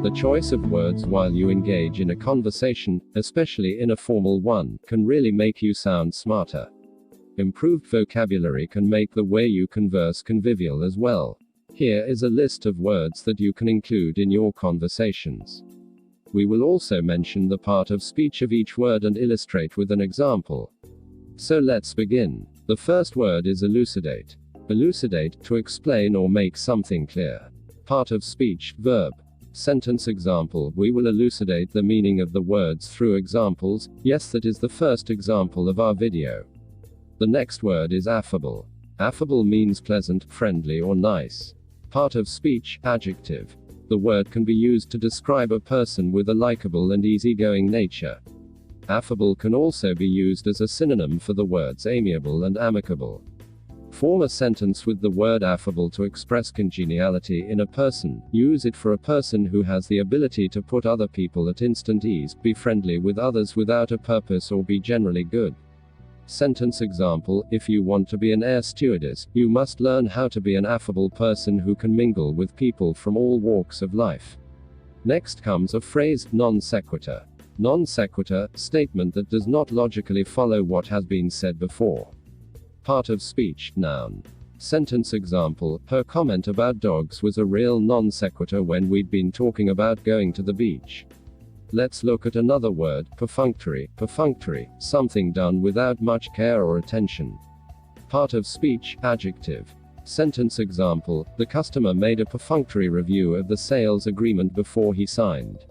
The choice of words while you engage in a conversation, especially in a formal one, can really make you sound smarter. Improved vocabulary can make the way you converse convivial as well. Here is a list of words that you can include in your conversations. We will also mention the part of speech of each word and illustrate with an example. So let's begin. The first word is elucidate. Elucidate, to explain or make something clear. Part of speech, verb. Sentence example, we will elucidate the meaning of the words through examples. Yes, that is the first example of our video. The next word is affable. Affable means pleasant, friendly or nice. Part of speech, adjective. The word can be used to describe a person with a likable and easygoing nature. Affable can also be used as a synonym for the words amiable and amicable. Form a sentence with the word affable to express congeniality in a person. Use it for a person who has the ability to put other people at instant ease, be friendly with others without a purpose, or be generally good. Sentence example, if you want to be an air stewardess, you must learn how to be an affable person who can mingle with people from all walks of life. Next comes a phrase, non sequitur. Non sequitur, statement that does not logically follow what has been said before. Part of speech, noun. Sentence example, her comment about dogs was a real non sequitur when we'd been talking about going to the beach. Let's look at another word, perfunctory. Perfunctory, something done without much care or attention. Part of speech, adjective. Sentence example, the customer made a perfunctory review of the sales agreement before he signed.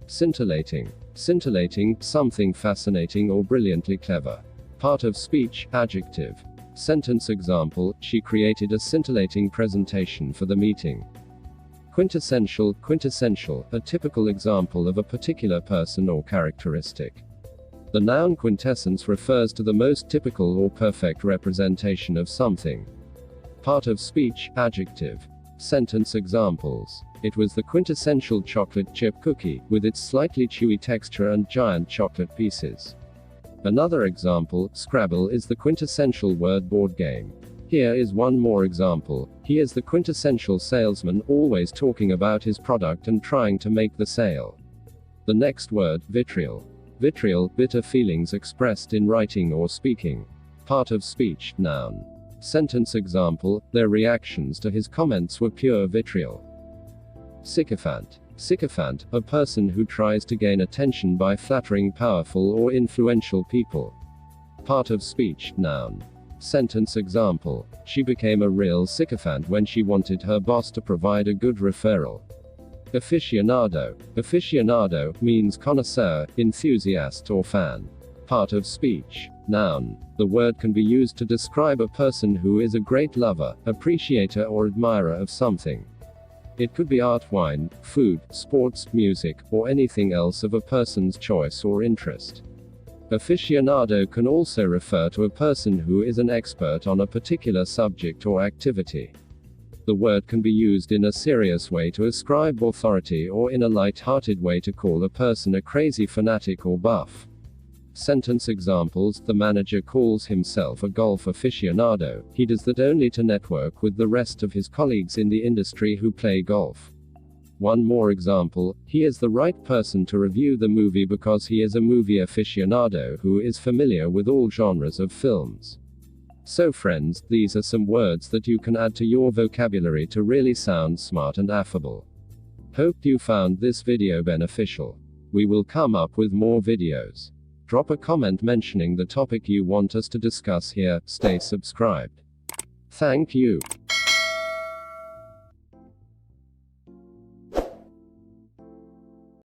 Scintillating. Scintillating, something fascinating or brilliantly clever. Part of speech, adjective. Sentence example, she created a scintillating presentation for the meeting. Quintessential. Quintessential, a typical example of a particular person or characteristic. The noun quintessence refers to the most typical or perfect representation of something. Part of speech, adjective. Sentence examples. It was the quintessential chocolate chip cookie, with its slightly chewy texture and giant chocolate pieces. Another example, Scrabble is the quintessential word board game. Here is one more example. He is the quintessential salesman, always talking about his product and trying to make the sale. The next word, vitriol. Vitriol, bitter feelings expressed in writing or speaking. Part of speech, noun. Sentence example, their reactions to his comments were pure vitriol. Sycophant. Sycophant, a person who tries to gain attention by flattering powerful or influential people. Part of speech, noun. Sentence example, she became a real sycophant when she wanted her boss to provide a good referral. Aficionado. Aficionado means connoisseur, enthusiast or fan. Part of speech, noun. The word can be used to describe a person who is a great lover, appreciator or admirer of something. It could be art, wine, food, sports, music, or anything else of a person's choice or interest. Aficionado can also refer to a person who is an expert on a particular subject or activity. The word can be used in a serious way to ascribe authority or in a light-hearted way to call a person a crazy fanatic or buff. Sentence examples, the manager calls himself a golf aficionado. He does that only to network with the rest of his colleagues in the industry who play golf. One more example, he is the right person to review the movie because he is a movie aficionado who is familiar with all genres of films. So friends, these are some words that you can add to your vocabulary to really sound smart and affable. Hope you found this video beneficial. We will come up with more videos. Drop a comment mentioning the topic you want us to discuss here. Stay subscribed. Thank you.